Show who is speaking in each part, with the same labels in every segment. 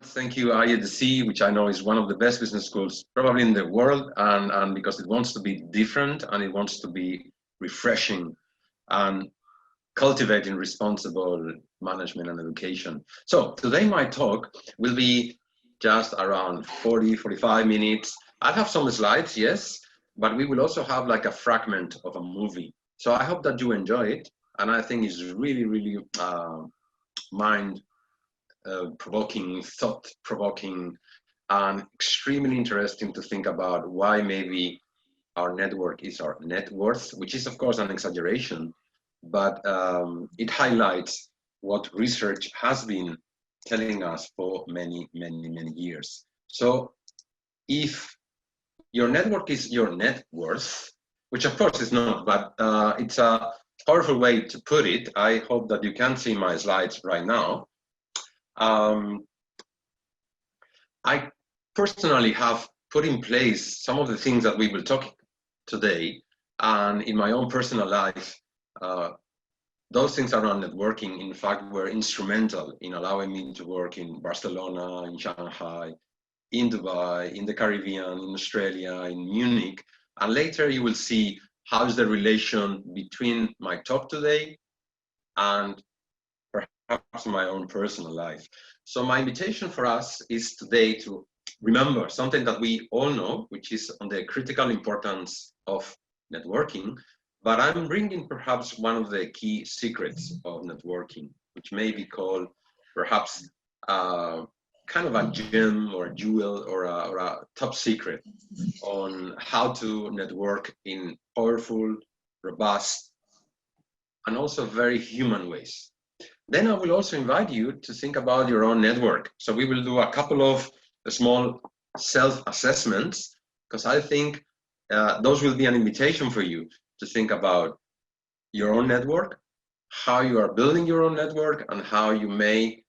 Speaker 1: Thank you, IEDC, which I know is one of the best business schools probably in the world, and because it wants to be different and it wants to be refreshing and cultivating responsible management and education. So today my talk will be just around 40-45 minutes. I'll have some slides, yes, but we will also have like a fragment of a movie. So I hope that you enjoy it, and I think it's really mind-provoking, thought-provoking, and extremely interesting to think about why maybe our network is our net worth, which is of course an exaggeration, but it highlights what research has been telling us for many years. So if your network is your net worth, which of course is not, but it's a powerful way to put it. I hope that you can see my slides right now. I personally have put in place some of the things that we will talk today, and in my own personal life, those things around networking, in fact, were instrumental in allowing me to work in Barcelona, in Shanghai, in Dubai, in the Caribbean, in Australia, in Munich, and later you will see how's the relation between my talk today and perhaps my own personal life. So my invitation for us is today to remember something that we all know, which is on the critical importance of networking, but I'm bringing perhaps one of the key secrets of networking, which may be called perhaps kind of a gem or a jewel or a top secret on how to network in powerful, robust, and also very human ways. Then I will also invite you to think about your own network. So we will do a couple of small self-assessments, because I think those will be an invitation for you to think about your own network, how you are building your own network, and how you may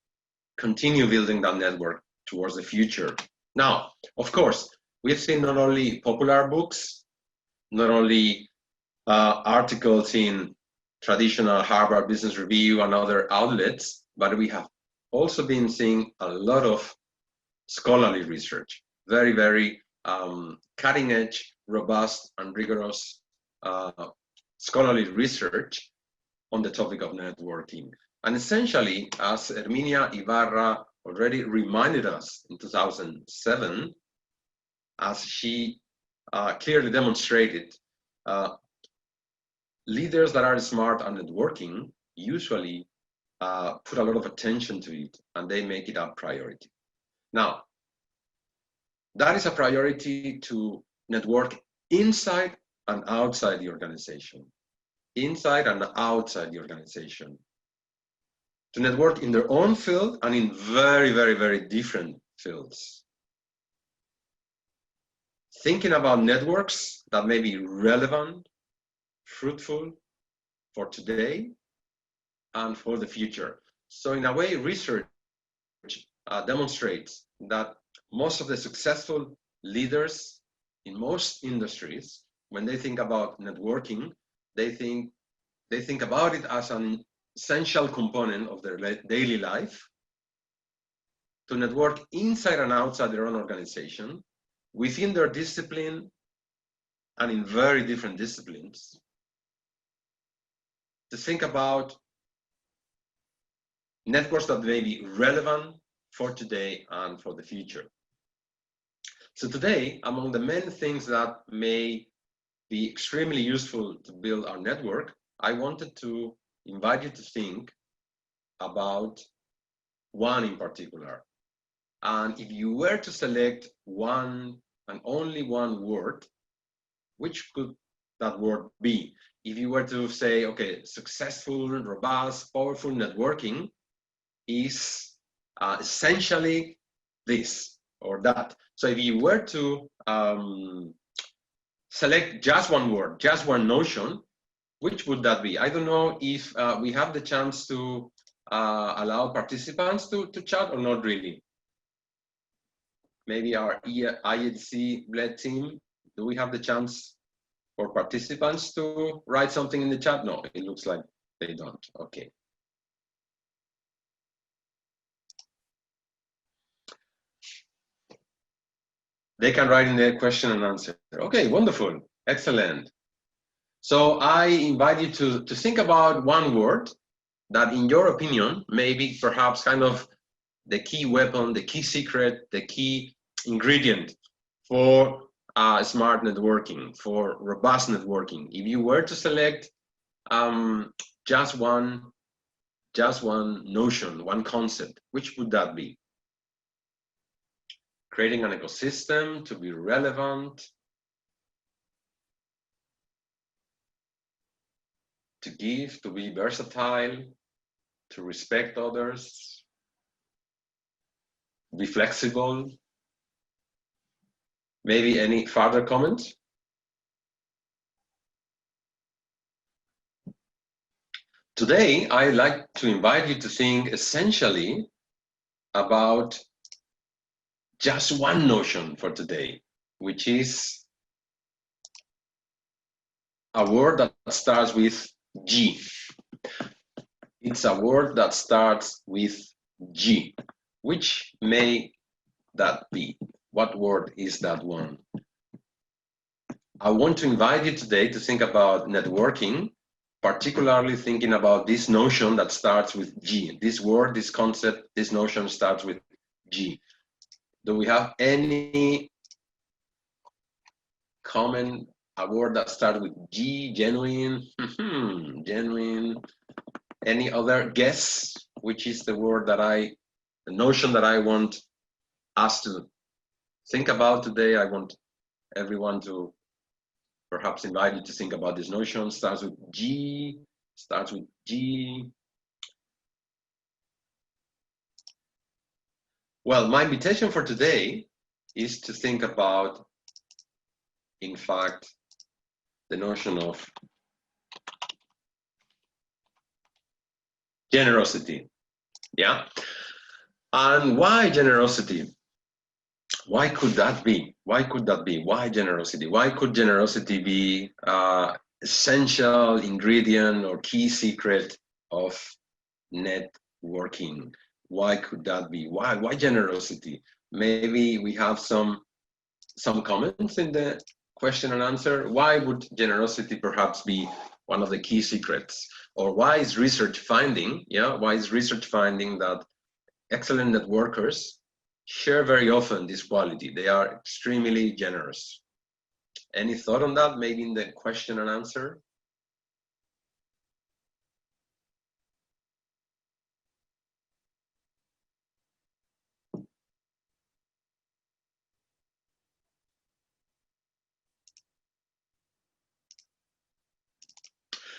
Speaker 1: continue building that network towards the future. Now, of course, we've seen not only popular books, not only articles in traditional Harvard Business Review and other outlets, but we have also been seeing a lot of scholarly research, very cutting edge, robust, and rigorous scholarly research on the topic of networking. And essentially, as Herminia Ibarra already reminded us in 2007, as she clearly demonstrated, leaders that are smart and networking usually put a lot of attention to it, and they make it a priority. Now, that is a priority to network inside and outside the organization. Inside and outside the organization. To network in their own field and in very different fields. Thinking about networks that may be relevant, fruitful for today and for the future. So in a way, research demonstrates that most of the successful leaders in most industries, when they think about networking, they think about it as an essential component of their daily life, to network inside and outside their own organization, within their discipline and in very different disciplines, to think about networks that may be relevant for today and for the future. So today, among the many things that may be extremely useful to build our network, I wanted to invite you to think about one in particular. And if you were to select one and only one word, which could that word be? If you were to say, okay, successful, robust, powerful networking is essentially this or that. So if you were to select just one word, just one notion, which would that be? I don't know if we have the chance to allow participants to chat or not really. Maybe our IEDC-led team, do we have the chance for participants to write something in the chat? No, it looks like they don't. Okay. They can write in the question and answer. Okay, wonderful, excellent. So I invite you to think about one word that, in your opinion, maybe perhaps kind of the key weapon, the key secret, the key ingredient for smart networking, for robust networking. If you were to select just one notion, one concept, which would that be? Creating an ecosystem to be relevant, to give, to be versatile, to respect others, be flexible. Maybe any further comments? Today, I'd like to invite you to think essentially about just one notion for today, which is a word that starts with G. It's a word that starts with G. Which may that be? What word is that one? I want to invite you today to think about networking, particularly thinking about this notion that starts with G. This word, this concept, this notion starts with G. Do we have any comment? A word that starts with G, genuine, genuine. Any other guess? Which is the word that the notion that I want us to think about today? I want everyone to perhaps invite you to think about this notion. Starts with G, starts with G. Well, my invitation for today is to think about, in fact, the notion of generosity. Yeah. And why generosity? Why could that be? Why could that be? Why generosity? Why could generosity be essential ingredient or key secret of networking? Why could that be? Why generosity? Maybe we have some comments in the question and answer. Why would generosity perhaps be one of the key secrets? Or why is research finding, why is research finding that excellent networkers share very often this quality? They are extremely generous. Any thought on that, maybe in the question and answer?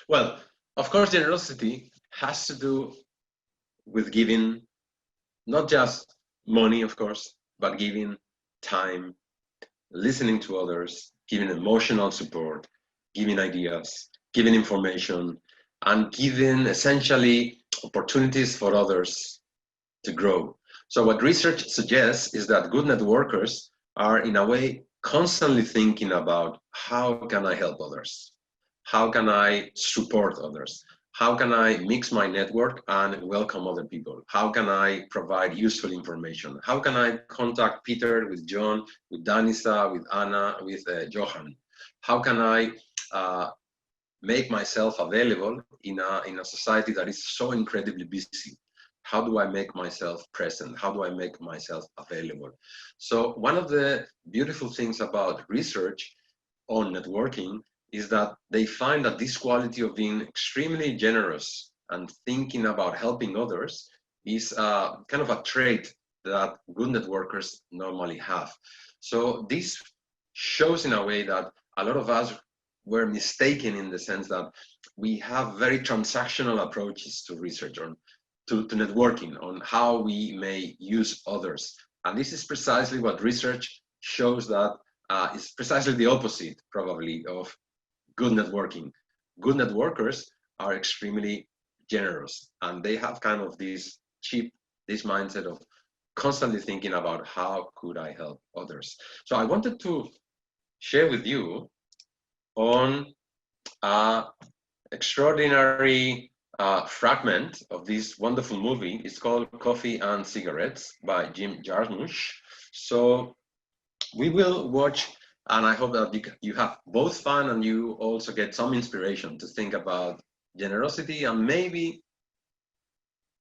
Speaker 1: Well, of course, generosity has to do with giving, not just money, of course, but giving time, listening to others, giving emotional support, giving ideas, giving information, and giving essentially opportunities for others to grow. So what research suggests is that good networkers are, in a way, constantly thinking about how can I help others? How can I support others? How can I mix my network and welcome other people? How can I provide useful information? How can I contact Peter with John, with Danisa, with Anna, with Johan? How can I make myself available in a society that is so incredibly busy? How do I make myself present? How do I make myself available? So one of the beautiful things about research on networking is that they find that this quality of being extremely generous and thinking about helping others is kind of a trait that good networkers normally have. So this shows in a way that a lot of us were mistaken in the sense that we have very transactional approaches to research, on to networking, on how we may use others. And this is precisely what research shows, that is precisely the opposite, probably, of good networking. Good networkers are extremely generous, and they have kind of this mindset of constantly thinking about how could I help others. So I wanted to share with you on an extraordinary fragment of this wonderful movie. It's called Coffee and Cigarettes by Jarsmuch. So we will watch, and I hope that you have both fun and you also get some inspiration to think about generosity and maybe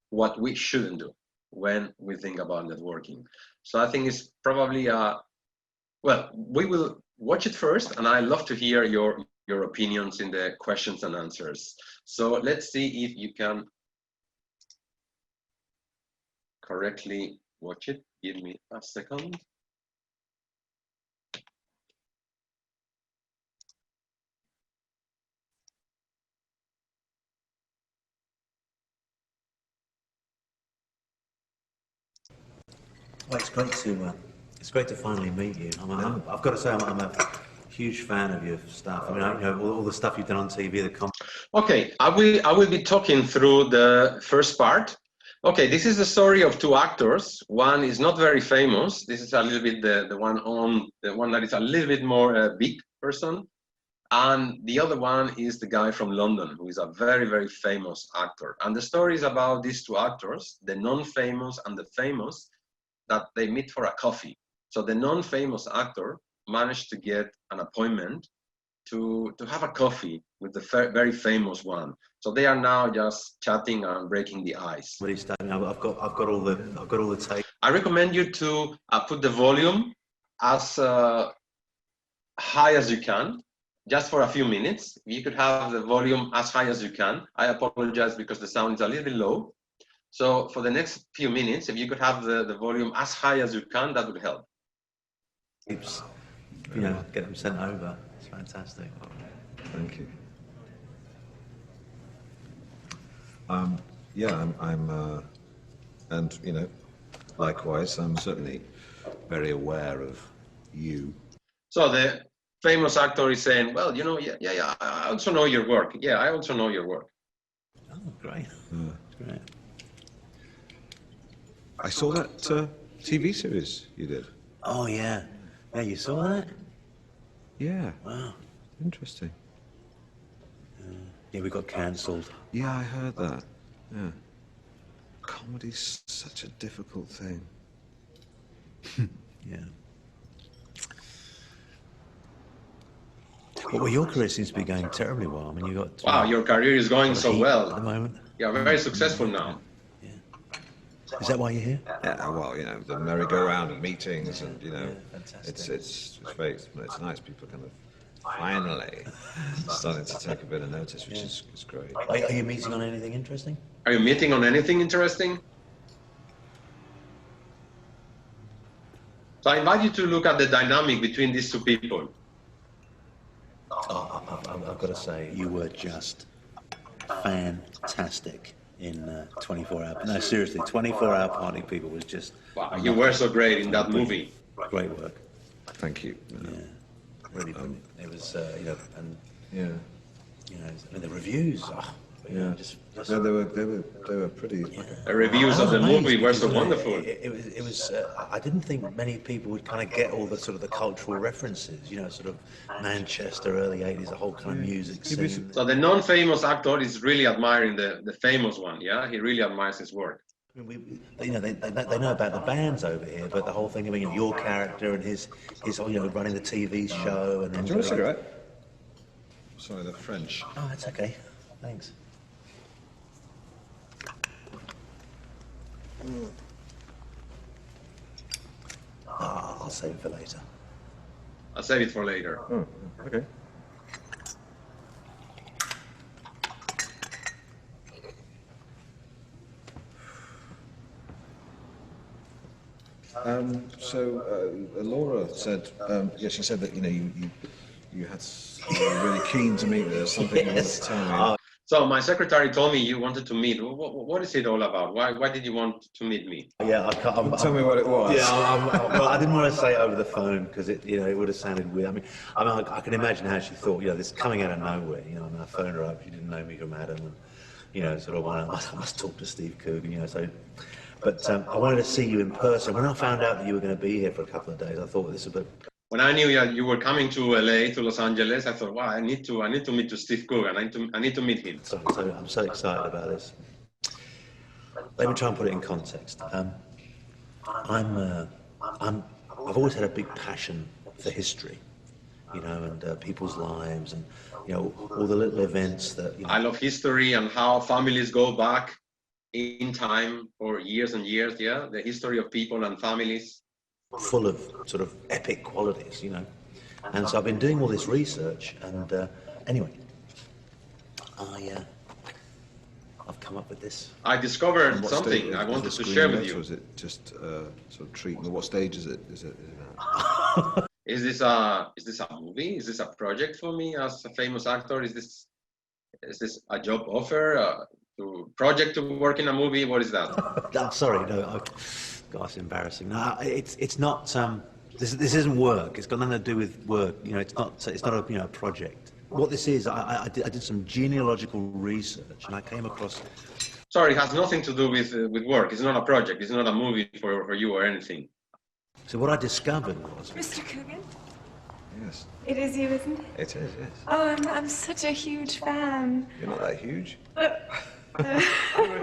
Speaker 1: what we shouldn't do when we think about networking. So I think it's probably well, we will watch it first, and I love to hear your opinions in the questions and answers. So let's see if you can correctly watch it. Give me a second.
Speaker 2: Well, it's great to finally meet you. I've got to say, I'm a huge fan of your stuff. I mean, you know, all the stuff you've done on TV,
Speaker 1: Okay, I will be talking through the first part. Okay, this is the story of two actors. One is not very famous. This is a little bit the one that is a little bit more big person, and the other one is the guy from London who is a very, very famous actor. And the story is about these two actors, the non-famous and the famous, that they meet for a coffee. So the non-famous actor managed to get an appointment to have a coffee with the very famous one. So they are now just chatting and breaking the ice.
Speaker 2: What are you studying? I've got all the tape.
Speaker 1: I recommend you to put the volume as high as you can, just for a few minutes. You could have the volume as high as you can. I apologize because the sound is a little bit low. So for the next few minutes, if you could have the volume as high as you can, that would help.
Speaker 2: Oops. You know, get them sent over. It's fantastic.
Speaker 3: Thank you. Yeah, I'm and you know, likewise, I'm certainly very aware of you.
Speaker 1: So the famous actor is saying, well, you know, yeah, I also know your work. Yeah, I also know your work.
Speaker 2: Oh, great. Great.
Speaker 3: I saw that TV series you did.
Speaker 2: Oh, yeah. Yeah, you saw that?
Speaker 3: Yeah.
Speaker 2: Wow.
Speaker 3: Interesting.
Speaker 2: Yeah, we got cancelled.
Speaker 3: Yeah, I heard that. Yeah. Comedy's such a difficult thing.
Speaker 2: Yeah. Well, your career seems to be going terribly well. I mean, you got...
Speaker 1: Wow, your career is going so well.
Speaker 2: At the moment.
Speaker 1: You're very successful now.
Speaker 2: Yeah. Is that why you're here?
Speaker 3: Yeah, well, you know, the merry-go-round and meetings and, you know,
Speaker 2: fantastic.
Speaker 3: it's nice. People kind of finally starting to take a bit of notice, which is great.
Speaker 2: Are you meeting on anything interesting?
Speaker 1: Are you meeting on anything interesting? So I invite you to look at the dynamic between these two people.
Speaker 2: Oh, I've got to say, you were just fantastic in 24 Hour. No, seriously, 24-Hour Party People was just...
Speaker 1: Wow, you were so great in that movie.
Speaker 2: Great work.
Speaker 3: Thank you.
Speaker 2: Yeah, really brilliant. It was, you know, and
Speaker 3: Yeah.
Speaker 2: you know, and the reviews. Oh, you know, just
Speaker 3: No, they were pretty.
Speaker 2: yeah.
Speaker 1: The reviews of the movie were so
Speaker 2: Because,
Speaker 1: wonderful.
Speaker 2: It was. I didn't think many people would kind of get all the sort of the cultural references. You know, sort of Manchester, early '80s, the whole kind of music scene.
Speaker 1: So the non-famous actor is really admiring the famous one. Yeah, he really admires his work.
Speaker 2: I mean, you know, they know about the bands over here, but the whole thing. I mean, your character and his you know, running the TV show and then.
Speaker 3: Do you want a cigarette? Sorry, the French.
Speaker 2: Oh, that's okay. Thanks. Oh, I'll save it for later.
Speaker 1: I'll save it for later.
Speaker 3: Oh, okay. Laura said, yeah, she said that, you know, you were really keen to meet her, something you wanted to tell me.
Speaker 1: So my secretary told me you wanted to meet. What is it all about? Why did you want to meet me?
Speaker 2: Yeah,
Speaker 3: Tell me what it was.
Speaker 2: Yeah, well, I didn't want to say it over the phone because it would have sounded weird. I mean, I can imagine how she thought. You know, this coming out of nowhere. You know, and I phoned her up. She didn't know me from Adam, and you know, sort of, I must talk to Steve Coogan. You know, so. But I wanted to see you in person. When I found out that you were going to be here for a couple of days, I thought this would be.
Speaker 1: When I knew you were coming to LA, to Los Angeles, I thought, wow, I need to meet to Steve Coogan. I need to meet him.
Speaker 2: So I'm so excited about this. Let me try and put it in context. I've I've always had a big passion for history, you know, and people's lives, and you know, all the little events that. You know,
Speaker 1: I love history and how families go back in time for years and years. Yeah, the history of people and families.
Speaker 2: Full of sort of epic qualities, you know. And so I've been doing all this research, and anyway, I've come up with this.
Speaker 1: I discovered something I wanted to share with you.
Speaker 3: Or is it just sort of treatment? What stage is it? Is it
Speaker 1: Is this a movie? Is this a project for me as a famous actor? Is this a job offer? To work in a movie? What is that?
Speaker 2: I'm sorry, no. God, it's embarrassing. No, it's not. This isn't work. It's got nothing to do with work. You know, it's not a you know, project. What this is, I did some genealogical research, and I came across.
Speaker 1: Sorry, it has nothing to do with work. It's not a project. It's not a movie for you or anything.
Speaker 2: So what I discovered was.
Speaker 4: Mr. Coogan?
Speaker 3: Yes.
Speaker 4: It is you, isn't it?
Speaker 3: It is, yes.
Speaker 4: Oh, I'm such a huge fan.
Speaker 3: You're not that huge. It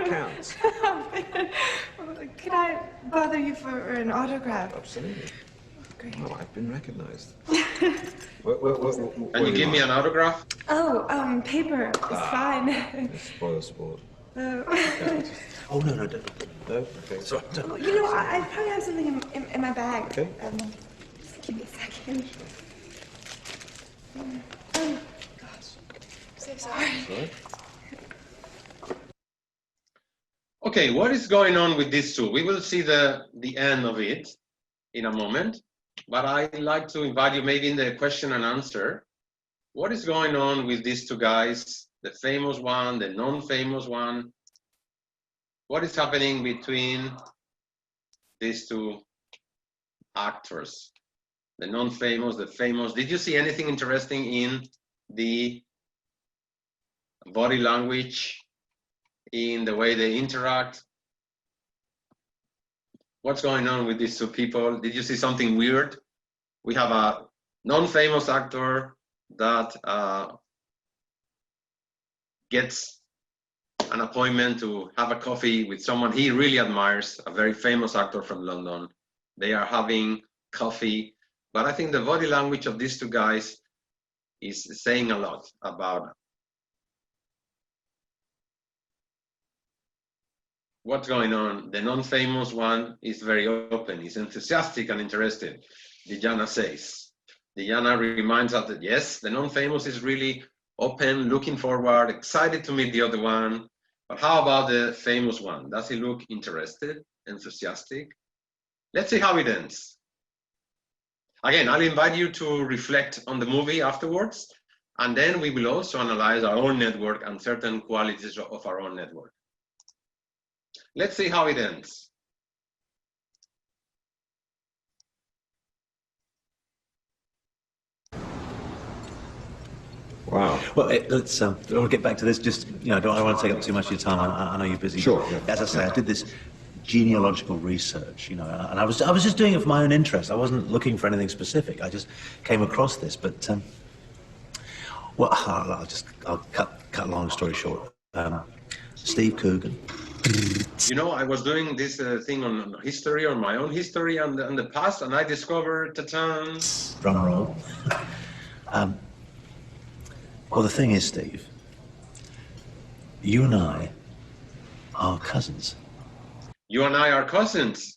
Speaker 3: counts.
Speaker 4: Could I bother you for an autograph?
Speaker 3: Absolutely.
Speaker 4: Great.
Speaker 3: Oh, I've been recognised.
Speaker 1: Can you give me an autograph?
Speaker 4: Oh, paper is fine.
Speaker 3: Spoil sport.
Speaker 2: Oh no, don't.
Speaker 3: No? Okay.
Speaker 2: Sorry, don't.
Speaker 4: You know, I probably have something in my bag.
Speaker 3: Okay.
Speaker 4: Just give me a second. Gosh, so sorry.
Speaker 3: Sorry.
Speaker 1: Okay, what is going on with these two? We will see the end of it in a moment, but I'd like to invite you maybe in the question and answer. What is going on with these two guys, the famous one, the non-famous one? What is happening between these two actors? The non-famous, the famous. Did you see anything interesting in the body language, in the way they interact? What's going on with these two people? Did you see something weird? We have a non-famous actor that gets an appointment to have a coffee with someone he really admires, a very famous actor from London. They are having coffee, but I think the body language of these two guys is saying a lot about what's going on. The non-famous one is very open, he's enthusiastic and interested, Diana says. Diana reminds us that yes, the non-famous is really open, looking forward, excited to meet the other one. But how about the famous one? Does he look interested, enthusiastic? Let's see how it ends. Again, I'll invite you to reflect on the movie afterwards, and then we will also analyze our own network and certain qualities of our own network. Let's see how it ends.
Speaker 3: Wow.
Speaker 2: Well, let's. I'll get back to this. Just I don't want to take up too much of your time. I know you're busy.
Speaker 3: Sure. Yeah.
Speaker 2: As I say, I did this genealogical research. And I was just doing it for my own interest. I wasn't looking for anything specific. I just came across this. But well, I'll cut a long story short. Steve Coogan.
Speaker 1: I was doing this thing on history, on my own history and the past, and I discovered, ta-ta.
Speaker 2: Drum roll. Well, the thing is, Steve, you and I are cousins.
Speaker 1: You and I are cousins.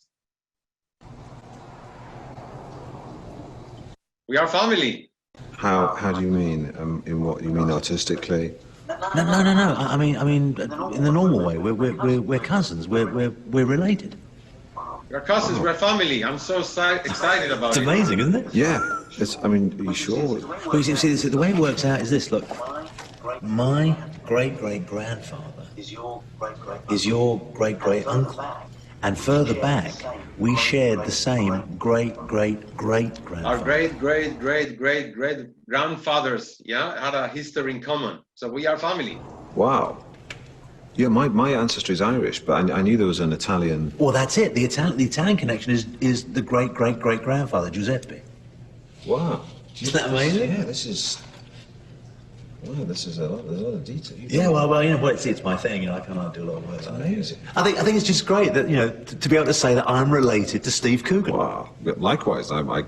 Speaker 1: We are family.
Speaker 3: How do you mean? In what you mean artistically?
Speaker 2: No. I mean, in the normal way, we're cousins. We're related.
Speaker 1: We're cousins. We're family. I'm so excited about it.
Speaker 2: It's amazing, isn't it?
Speaker 3: Yeah. Are you sure?
Speaker 2: Well, you see, the way it works out is this. Look, my great-great-grandfather is your great-great-uncle, and further back, we shared the same great-great-great-grandfather.
Speaker 1: Our great-great-great-great-grandfathers, had a history in common. So we are family.
Speaker 3: Wow. Yeah, my ancestry is Irish, but I knew there was an Italian.
Speaker 2: Well, that's it. The Italian connection is the great-great-great-grandfather, Giuseppe.
Speaker 3: Wow.
Speaker 2: Isn't that amazing?
Speaker 3: Yeah, this is. Wow, there's a lot of detail.
Speaker 2: Yeah, well, you know, well, it's my thing. You know, I can't do a lot of words.
Speaker 3: Amazing.
Speaker 2: I think it's just great that, you know, to be able to say that I'm related to Steve Coogan.
Speaker 3: Wow. Likewise, I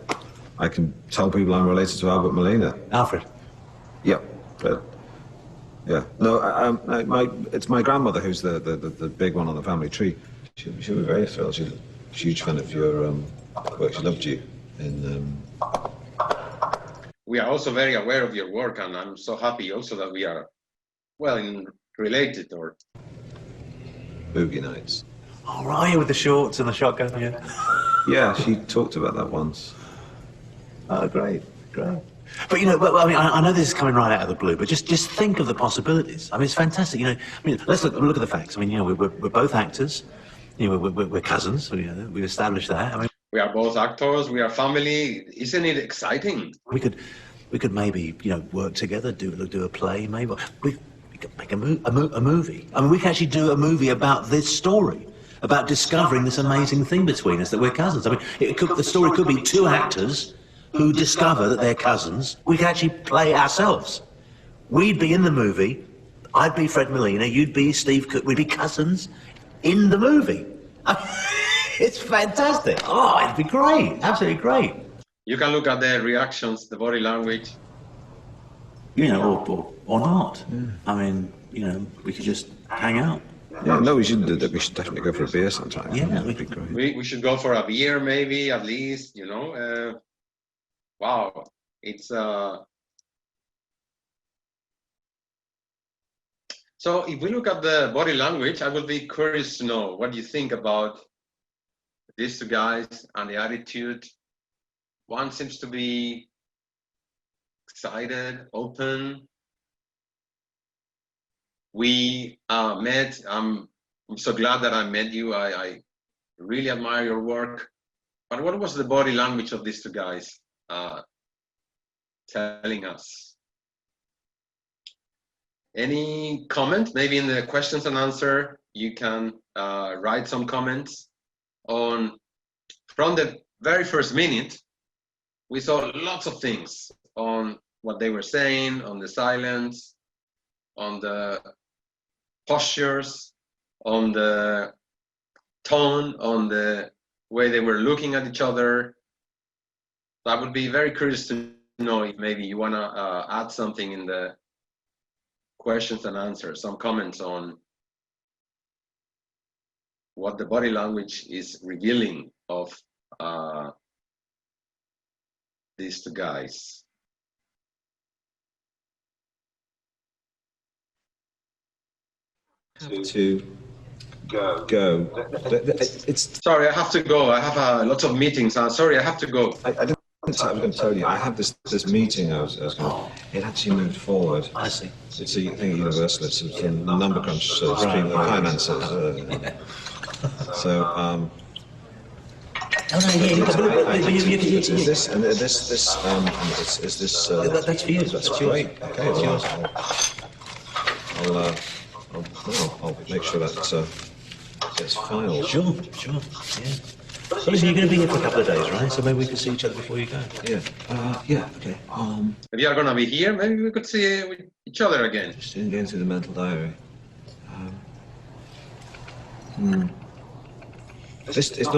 Speaker 3: can tell people I'm related to Albert Molina.
Speaker 2: Alfred.
Speaker 3: Yeah, but yeah, no, it's my grandmother who's the big one on the family tree. She'll be very thrilled. She's a huge fan of your work. She loved you in.
Speaker 1: We are also very aware of your work, and I'm so happy also that we are, well, related or.
Speaker 3: Boogie Nights.
Speaker 2: Oh, right, with the shorts and the shotgun, yeah.
Speaker 3: Yeah, she talked about that once.
Speaker 2: Oh, great. But, you know, I mean, I know this is coming right out of the blue, but just think of the possibilities. I mean, it's fantastic, you know. I mean, let's look at the facts. I mean, you know, we're both actors. You know, we're cousins. You know, we've established that. I mean,
Speaker 1: we are both actors. We are family. Isn't it exciting?
Speaker 2: We could maybe, you know, work together, do a play, maybe. We could make a movie. I mean, we could actually do a movie about this story, about discovering this amazing thing between us, that we're cousins. I mean, the story could be two actors who discover that they're cousins. We could actually play ourselves. We'd be in the movie. I'd be Fred Molina. You'd be Steve Cook. We'd be cousins in the movie. It's fantastic. Oh, it'd be great. Absolutely great.
Speaker 1: You can look at the reactions, the body language.
Speaker 2: You know, or not. Yeah. I mean, you know, we could just hang out.
Speaker 3: Yeah, no, we shouldn't do that. We should definitely go for a beer sometime.
Speaker 2: Yeah,
Speaker 3: that'd be great.
Speaker 1: We should go for a beer, maybe, at least, you know. Wow, it's... So if we look at the body language, I would be curious to know what you think about these two guys and the attitude. One seems to be excited, open. We met. I'm so glad that I met you. I really admire your work. But what was the body language of these two guys telling us? Any comment? Maybe in the questions and answer, you can write some comments on. From the very first minute, we saw lots of things on what they were saying, on the silence, on the postures, on the tone, on the way they were looking at each other. So I would be very curious to know if maybe you want to add something in the questions and answers, some comments on what the body language is revealing of these two guys.
Speaker 3: To go. It's
Speaker 1: sorry, I have to go. I have lots of meetings. Sorry, I have to go.
Speaker 3: I was going to tell you, I have this meeting I was going to, it actually moved forward.
Speaker 2: I see.
Speaker 3: It's a thing at Universal, it's a number crunch stream of finances. So,
Speaker 2: Oh, no, yeah,
Speaker 3: is this, and is this,
Speaker 2: that's for you.
Speaker 3: That's great. Okay, well, I'll make sure that gets filed.
Speaker 2: Sure, yeah. Well, listen, you're going to be here for a couple of days, right? So maybe we can see each other before you go.
Speaker 3: Yeah, okay.
Speaker 1: If you are going to be here, maybe we could see each other again.
Speaker 3: Just going through the mental diary. This is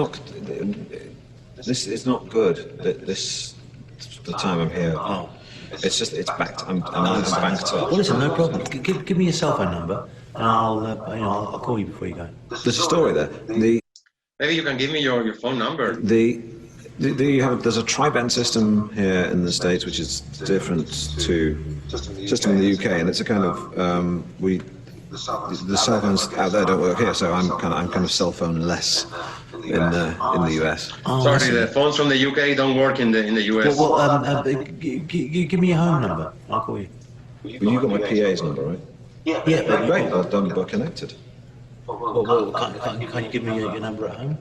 Speaker 3: not good. The time I'm here.
Speaker 2: Oh.
Speaker 3: It's just, it's backed. I'm banked up.
Speaker 2: Well, listen, no problem. Give me your cell phone number, and I'll call you before you go.
Speaker 3: There's a story there.
Speaker 1: Maybe you can give me your phone number.
Speaker 3: There's a tri-band system here in the States, which is different to system in the UK, and it's a kind of the cell phones out there don't work here, so I'm kind of cell phone less in the US.
Speaker 1: Oh, sorry, the phones from the UK don't work in the US.
Speaker 2: Well, give me your home number. I'll call you.
Speaker 3: Well, you got my PA's number, right?
Speaker 2: Yeah.
Speaker 3: Great. We're connected.
Speaker 2: Well, can't you give me your number at home?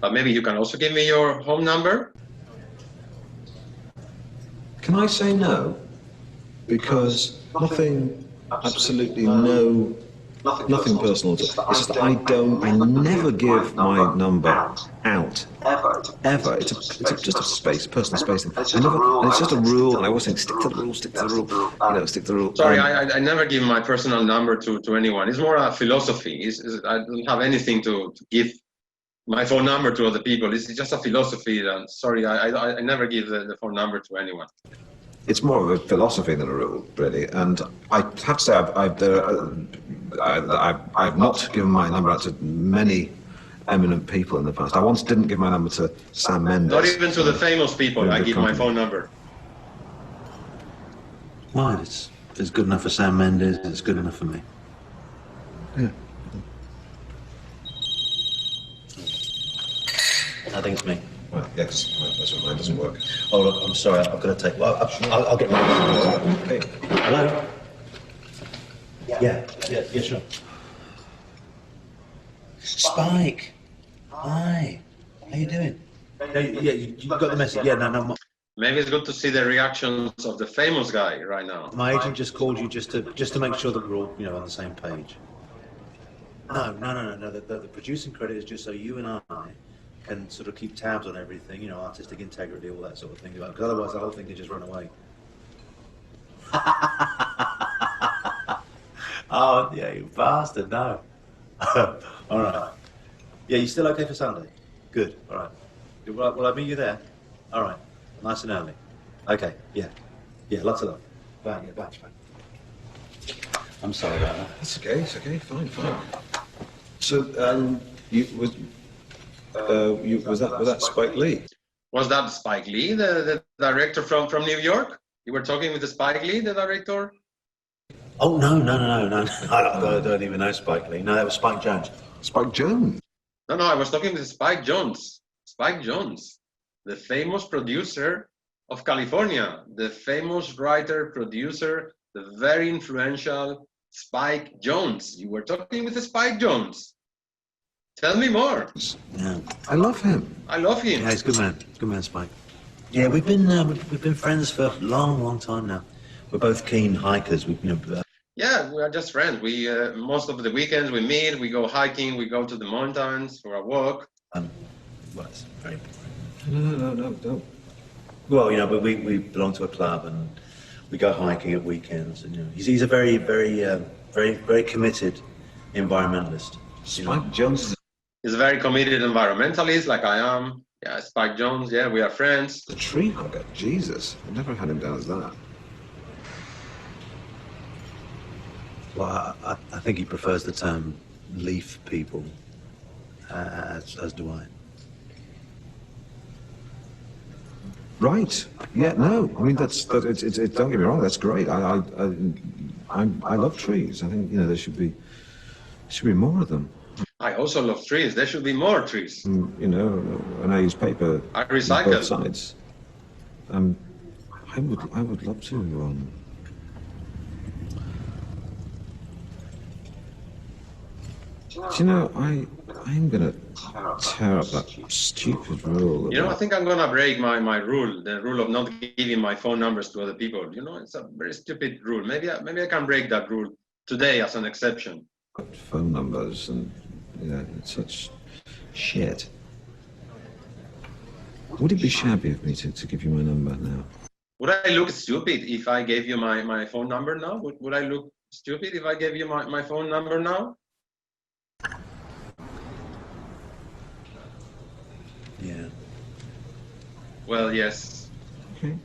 Speaker 1: Maybe you can also give me your home number.
Speaker 3: Can I say no? Because nothing, absolutely no Nothing personal at all. It's just that I never give my number out. Ever. It's just a space, personal space thing. And it's just a rule, and I always think, stick to the rule, stick to the rule, stick to the rule.
Speaker 1: Sorry, I never give my personal number to anyone. It's more a philosophy. I don't have anything to give my phone number to other people. It's just a philosophy. Sorry, I never give the phone number to anyone.
Speaker 3: It's more of a philosophy than a rule, really. And I have to say, I've not given my number out to many eminent people in the past. I once didn't give my number to Sam Mendes.
Speaker 1: Not even to the famous people. I give my phone number.
Speaker 2: Well, it's good enough for Sam Mendes. It's good enough for me.
Speaker 3: Yeah.
Speaker 2: I think it's me.
Speaker 3: Well, yes, that's what mine doesn't work.
Speaker 2: Oh, look, I'm sorry. I've got to take. Well, I'll get mine.
Speaker 3: Okay.
Speaker 2: Hello. Yeah, sure. Spike. Hi. How you doing? Yeah, you got the message. Yeah, no.
Speaker 1: Maybe it's good to see the reactions of the famous guy right now.
Speaker 2: My agent just called you just to make sure that we're all, on the same page. No. The producing credit is just so you and I can sort of keep tabs on everything, artistic integrity, all that sort of thing. Because otherwise, the whole thing could just run away. Oh, yeah, you bastard! No. All right. Yeah, you still okay for Sunday? Good. All right. Will I meet you there? All right. Nice and early. Okay. Yeah. Lots of love. Bye. Yeah, bye. I'm sorry about that.
Speaker 3: It's okay. Fine. So, was that Spike Lee?
Speaker 1: Was that Spike Lee, the director from New York? You were talking with the Spike Lee, the director?
Speaker 2: Oh, no. I don't even know Spike Lee. No, that was Spike Jones.
Speaker 3: Spike Jones?
Speaker 1: No, I was talking with Spike Jones. Spike Jones, the famous producer of California, the famous writer, producer, the very influential Spike Jones. You were talking with Spike Jones. Tell me more.
Speaker 2: Yeah.
Speaker 3: I love him.
Speaker 2: Yeah, he's a good man. Good man, Spike. Yeah, we've been friends for a long time now. We're both keen hikers.
Speaker 1: Yeah, we are just friends. We most of the weekends we meet. We go hiking. We go to the mountains for a walk.
Speaker 2: Well, it's very boring.
Speaker 3: No.
Speaker 2: Well, but we belong to a club and we go hiking at weekends. And he's a very committed environmentalist.
Speaker 3: Spike Jones.
Speaker 1: He's a very committed environmentalist, like I am. Yeah, Spike Jones. Yeah, we are friends.
Speaker 3: The tree hugger. Jesus, I've never had him down as that.
Speaker 2: Well, I think he prefers the term leaf people, as do I.
Speaker 3: Right. Yeah. No. I mean, don't get me wrong. That's great. I love trees. I think there should be more of them.
Speaker 1: I also love trees. There should be more trees.
Speaker 3: And I use paper.
Speaker 1: I
Speaker 3: on
Speaker 1: recycle.
Speaker 3: both sides. I would love to. I'm gonna tear up that stupid rule.
Speaker 1: I think I'm gonna break my rule, the rule of not giving my phone numbers to other people. It's a very stupid rule. Maybe I can break that rule today as an exception.
Speaker 3: Phone numbers and it's such shit. Would it be shabby of me to give you my number now?
Speaker 1: Would I look stupid if I gave you my phone number now? Would I look stupid if I gave you my phone number now?
Speaker 2: Yeah.
Speaker 1: Well, yes.
Speaker 3: Okay.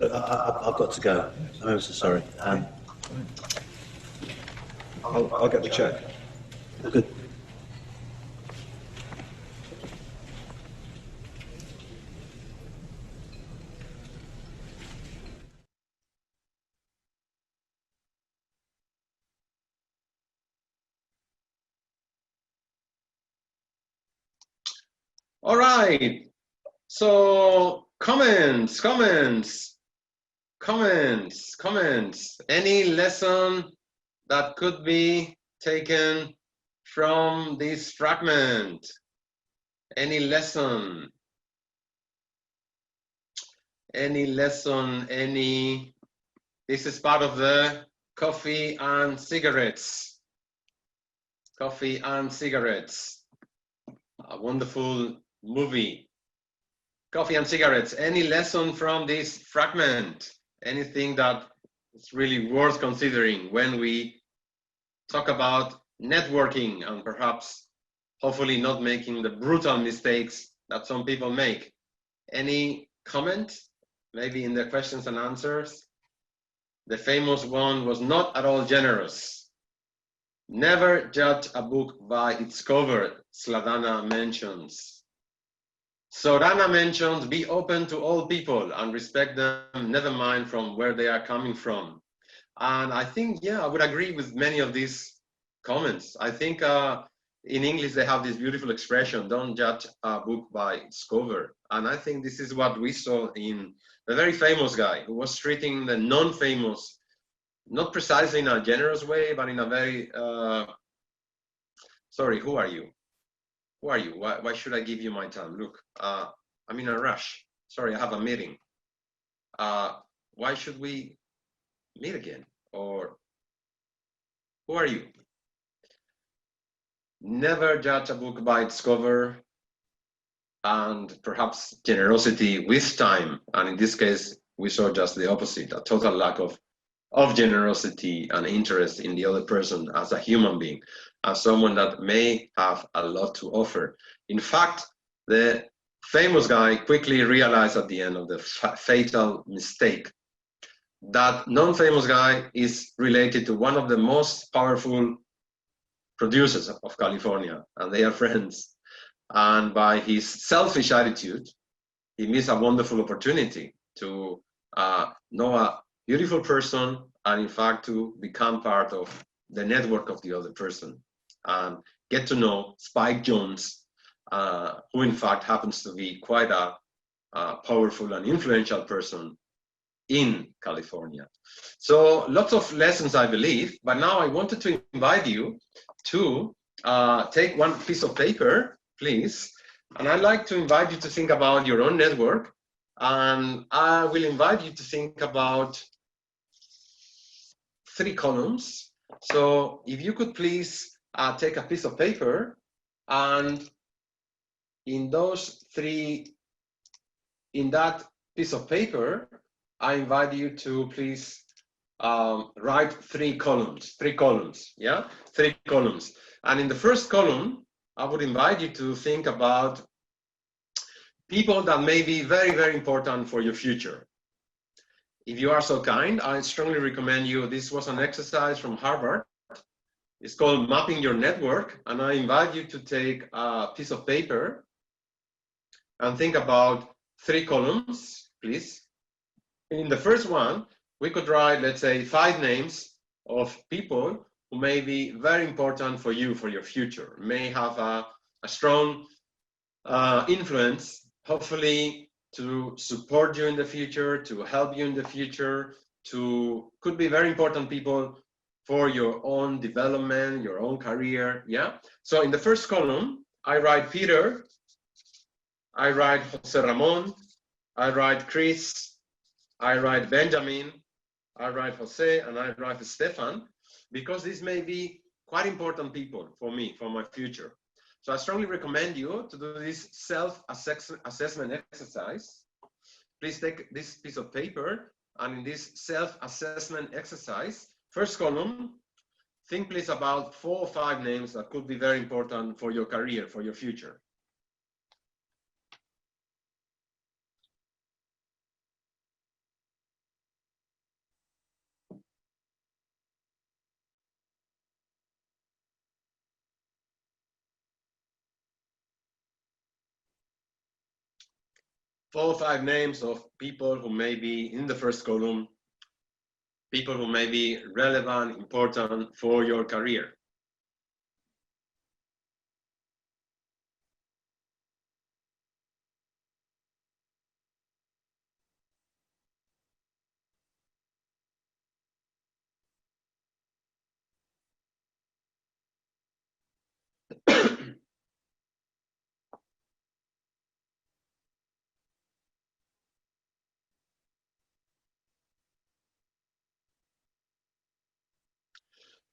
Speaker 2: I've got to go. I'm ever so sorry.
Speaker 3: I'll get the check.
Speaker 2: Good.
Speaker 1: All right. So comments. Any lesson that could be taken from this fragment? Any lesson? Any lesson, any, this is part of the coffee and cigarettes. Coffee and cigarettes, a wonderful movie. Coffee and cigarettes, any lesson from this fragment? Anything that is really worth considering when we talk about networking and perhaps, hopefully not making the brutal mistakes that some people make? Any comment? Maybe in the questions and answers? The famous one was not at all generous. Never judge a book by its cover, Sladana mentions. Sorana mentions, be open to all people and respect them, never mind from where they are coming from. And I think, yeah, I would agree with many of these comments. I think in English they have this beautiful expression, don't judge a book by its cover. And I think this is what we saw in the very famous guy who was treating the non-famous, not precisely in a generous way, but in a very, sorry, who are you? Who are you? Why should I give you my time? Look, I'm in a rush. Sorry, I have a meeting. Why should we meet again? Or who are you? Never judge a book by its cover, and perhaps generosity with time. And in this case, we saw just the opposite, a total lack of generosity and interest in the other person as a human being, as someone that may have a lot to offer. In fact, the famous guy quickly realized at the end of the fatal mistake that non-famous guy is related to one of the most powerful producers of California, and they are friends. And by his selfish attitude, he missed a wonderful opportunity to know a beautiful person, and in fact to become part of the network of the other person and get to know Spike Jones, who in fact happens to be quite a powerful and influential person in California. So lots of lessons, I believe, but now I wanted to invite you to take one piece of paper, please, and I'd like to invite you to think about your own network, and I will invite you to think about 3 columns. So if you could please take a piece of paper, and in that piece of paper, I invite you to please write 3 columns, yeah? 3 columns. And in the first column, I would invite you to think about people that may be very, very important for your future. If you are so kind, I strongly recommend you, this was an exercise from Harvard. It's called Mapping Your Network, and I invite you to take a piece of paper and think about 3 columns, please. In the first one, we could write, let's say, 5 names of people who may be very important for you, for your future, may have a strong influence, hopefully to support you in the future, to help you in the future, could be very important people for your own development, your own career, yeah? So in the first column, I write Peter, I write Jose Ramon, I write Chris, I write Benjamin, I write Jose, and I write Stefan, because these may be quite important people for me, for my future. So I strongly recommend you to do this self-assessment exercise. Please take this piece of paper, and in this self-assessment exercise, first column, think please about 4 or 5 names that could be very important for your career, for your future. Four or 5 names of people who may be in the first column, people who may be relevant, important for your career.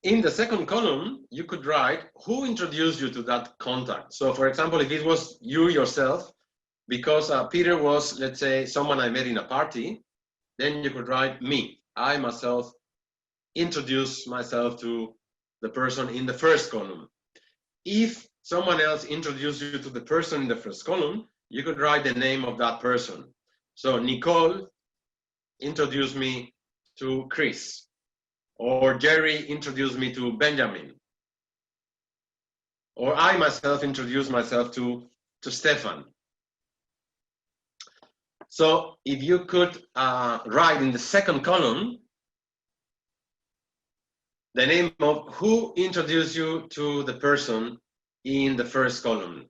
Speaker 1: In the second column, you could write who introduced you to that contact. So for example, if it was you yourself, because Peter was, let's say, someone I met in a party, then you could write me. I myself introduce myself to the person in the first column. If someone else introduced you to the person in the first column, you could write the name of that person. So Nicole introduced me to Chris, or Jerry introduced me to Benjamin, or I myself introduced myself to Stefan. So if you could write in the second column the name of who introduced you to the person in the first column.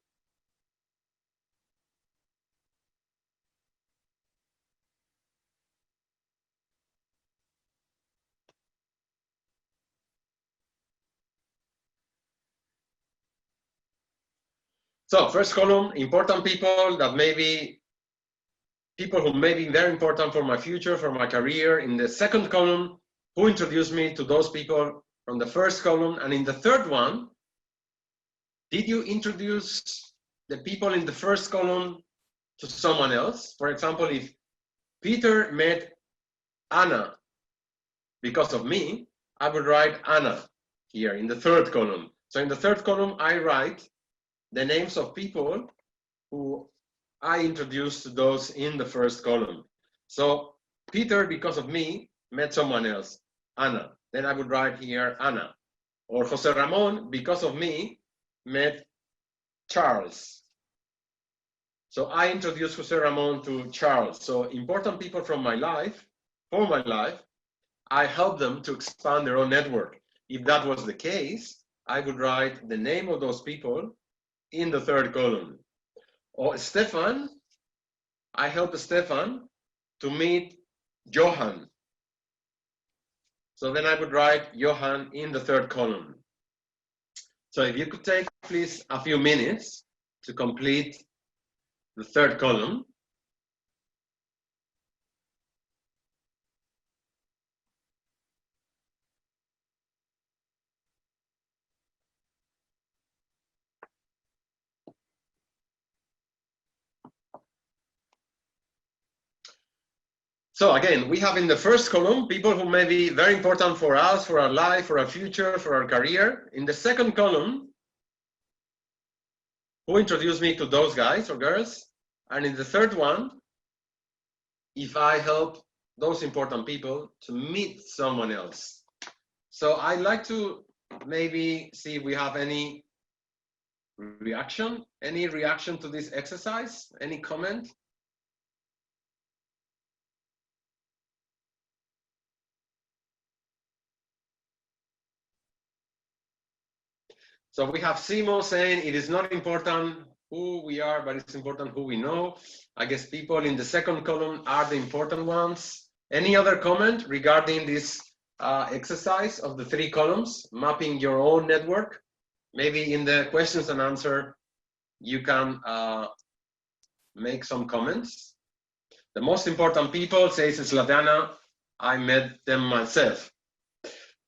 Speaker 1: So first column, important people that maybe, people who may be very important for my future, for my career. In the second column, who introduced me to those people from the first column. And in the third one, did you introduce the people in the first column to someone else? For example, if Peter met Anna because of me, I would write Anna here in the third column. So in the third column, I write the names of people who I introduced to those in the first column. So Peter, because of me, met someone else, Anna. Then I would write here Anna. Or Jose Ramon, because of me, met Charles. So I introduced Jose Ramon to Charles. So important people from my life, for my life, I help them to expand their own network. If that was the case, I would write the name of those people in the third column. Or Stefan, I help Stefan to meet Johan. So then I would write Johan in the third column. So if you could take, please, a few minutes to complete the third column. So again, we have in the first column people who may be very important for us, for our life, for our future, for our career. In the second column, who introduced me to those guys or girls? And in the third one, if I help those important people to meet someone else. So I'd like to maybe see if we have any reaction to this exercise, any comment? So we have Simo saying it is not important who we are, but it's important who we know. I guess people in the second column are the important ones. Any other comment regarding this exercise of the three columns, mapping your own network? Maybe in the questions and answer, you can make some comments. The most important people, says Sladana, I met them myself.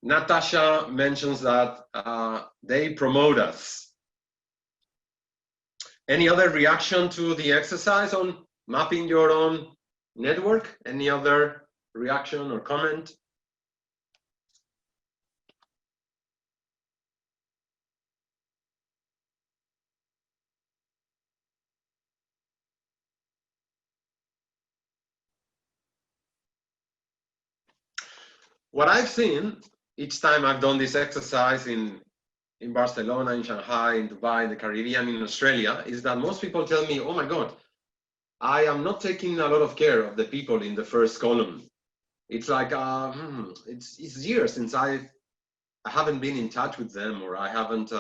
Speaker 1: Natasha mentions that they promote us. Any other reaction to the exercise on mapping your own network? Any other reaction or comment? What I've seen each time I've done this exercise in Barcelona, in Shanghai, in Dubai, in the Caribbean, in Australia, is that most people tell me, oh my God, I am not taking a lot of care of the people in the first column. It's like, it's years since I haven't been in touch with them, or I haven't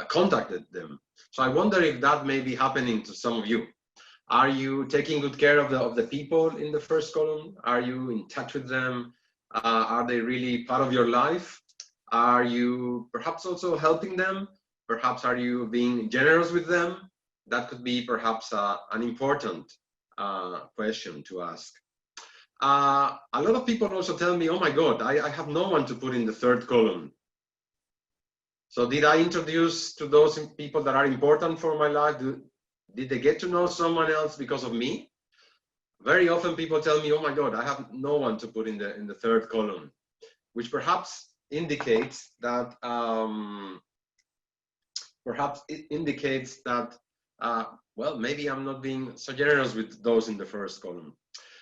Speaker 1: contacted them. So I wonder if that may be happening to some of you. Are you taking good care of the people in the first column? Are you in touch with them? Are they really part of your life? Are you perhaps also helping them? Perhaps are you being generous with them? That could be perhaps an important question to ask. a lot of people also tell me, oh my God, I have no one to put in the third column. So did I introduce to those people that are important for my life? Did they get to know someone else because of me? Very often people tell me, oh my God, I have no one to put in the third column, which perhaps indicates that well, maybe I'm not being so generous with those in the first column.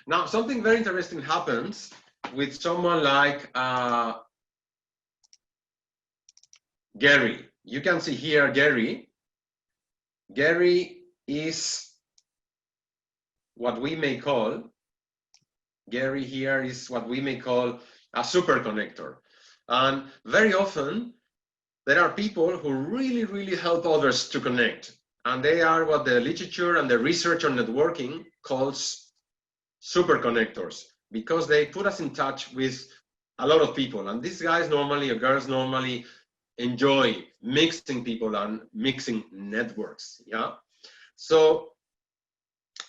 Speaker 1: Now, something very interesting happens with someone like Gary. You can see here Gary. Gary is what we may call, Gary here is what we may call a super connector. And very often, there are people who really, really help others to connect. And they are what the literature and the research on networking calls super connectors, because they put us in touch with a lot of people. And these guys normally, or girls normally, enjoy mixing people and mixing networks. Yeah. So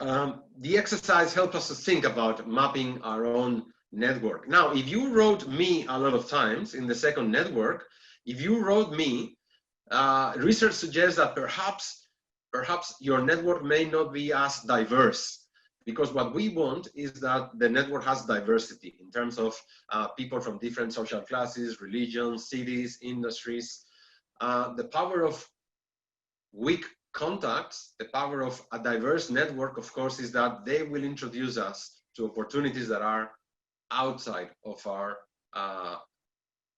Speaker 1: the exercise helps us to think about mapping our own network. Now, if you wrote me a lot of times in the second network, if you wrote me, research suggests that perhaps your network may not be as diverse, because what we want is that the network has diversity in terms of people from different social classes, religions, cities, industries. The power of weak contacts, the power of a diverse network, of course, is that they will introduce us to opportunities that are outside of our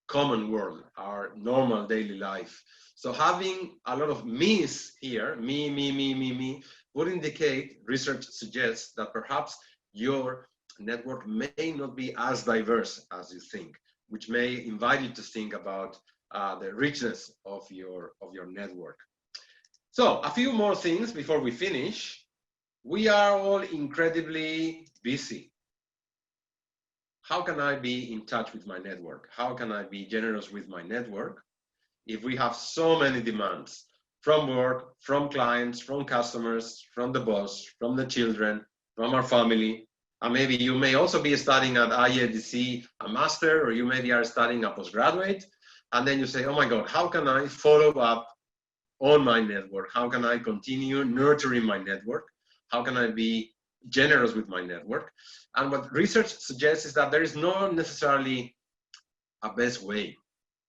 Speaker 1: common world, our normal daily life. So having a lot of me's here, me, would indicate, research suggests that perhaps your network may not be as diverse as you think, which may invite you to think about the richness of your network. So a few more things before we finish. We are all incredibly busy. How can I be in touch with my network? How can I be generous with my network if we have so many demands from work, from clients, from customers, from the boss, from the children, from our family? And maybe you may also be studying at IEDC a master, or you maybe are studying a postgraduate. And then you say, oh my God, how can I follow up on my network? How can I continue nurturing my network? How can I be generous with my network? And what research suggests is that there is not necessarily a best way.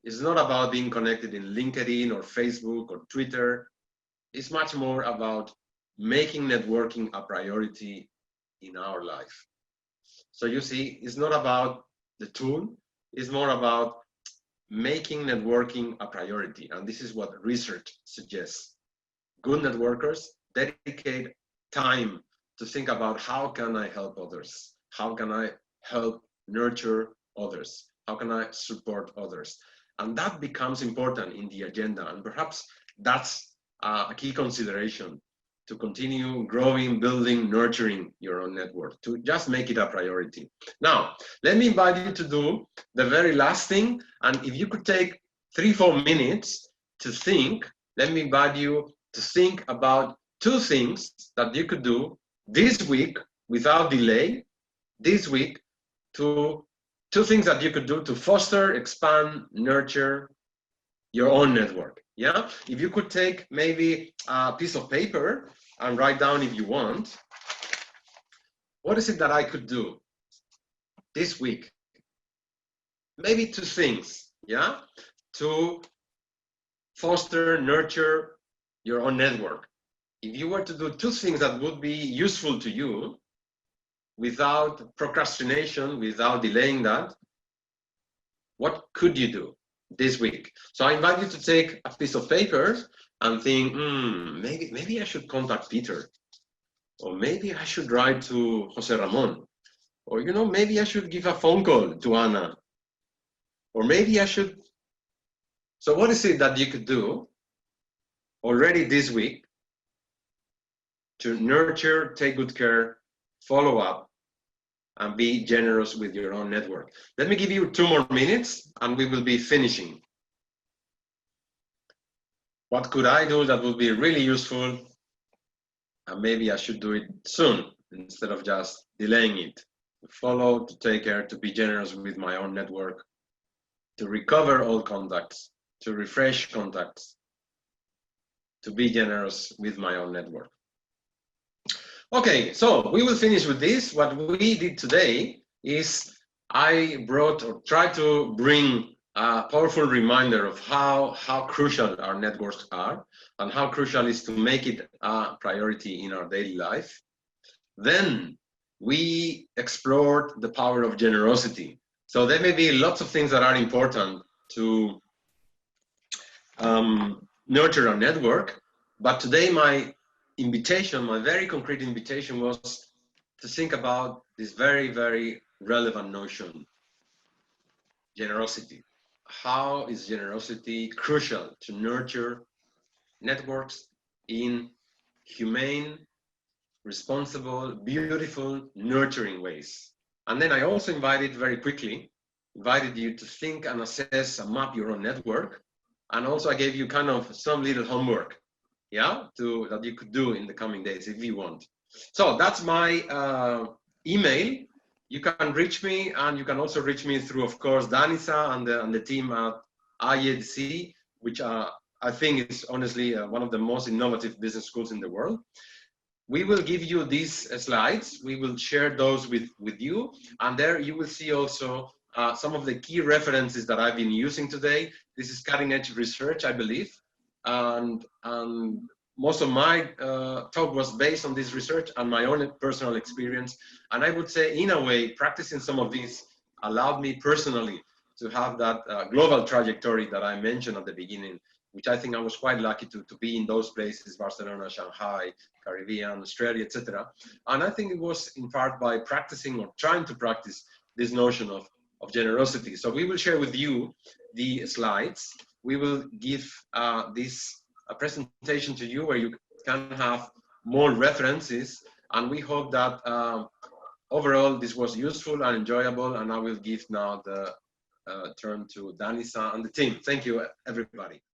Speaker 1: It's not about being connected in LinkedIn or Facebook or Twitter. It's much more about making networking a priority in our life. So you see, it's not about the tool, it's more about making networking a priority. And this is what research suggests. Good networkers dedicate time to think about, how can I help others? How can I help nurture others? How can I support others? And that becomes important in the agenda. And perhaps that's a key consideration to continue growing, building, nurturing your own network, to just make it a priority. Now, let me invite you to do the very last thing. And if you could take 3-4 minutes to think, let me invite you to think about 2 things that you could do this week without delay, this week, to 2 things that you could do to foster, expand, nurture your own network. Yeah, if you could take maybe a piece of paper and write down, if you want, what is it that I could do this week? Maybe 2 things, yeah, to foster, nurture your own network. If you were to do 2 things that would be useful to you without procrastination, without delaying that, what could you do this week? So I invite you to take a piece of paper and think, maybe I should contact Peter, or maybe I should write to Jose Ramon, or maybe I should give a phone call to Anna, or maybe I should. So what is it that you could do already this week to nurture, take good care, follow up, and be generous with your own network? Let me give you 2 more minutes and we will be finishing. What could I do that would be really useful? And maybe I should do it soon instead of just delaying it. to follow, to take care, to be generous with my own network, to recover old contacts, to refresh contacts, to be generous with my own network. Okay, so we will finish with this. What we did today is I brought or tried to bring a powerful reminder of how crucial our networks are and how crucial it is to make it a priority in our daily life. Then we explored the power of generosity. So there may be lots of things that are important to nurture our network, but today my invitation, my very concrete invitation, was to think about this very, very relevant notion: generosity. How is generosity crucial to nurture networks in humane, responsible, beautiful, nurturing ways? And then I also invited you to think and assess and map your own network. And also I gave you kind of some little homework, yeah, that you could do in the coming days if you want. So that's my email. You can reach me, and you can also reach me through, of course, Danisa and the team at IEDC, which I think is honestly one of the most innovative business schools in the world. We will give you these slides. We will share those with you, and there you will see also some of the key references that I've been using today. This is cutting-edge research, I believe, and most of my talk was based on this research and my own personal experience. And I would say, in a way, practicing some of these allowed me personally to have that global trajectory that I mentioned at the beginning, which I think I was quite lucky to be in those places: Barcelona, Shanghai, Caribbean, Australia, etc. And I think it was in part by practicing or trying to practice this notion of generosity. So we will share with you the slides. We will give this presentation to you where you can have more references, and we hope that overall this was useful and enjoyable. And I will give now the turn to Danisa and the team. Thank you, everybody.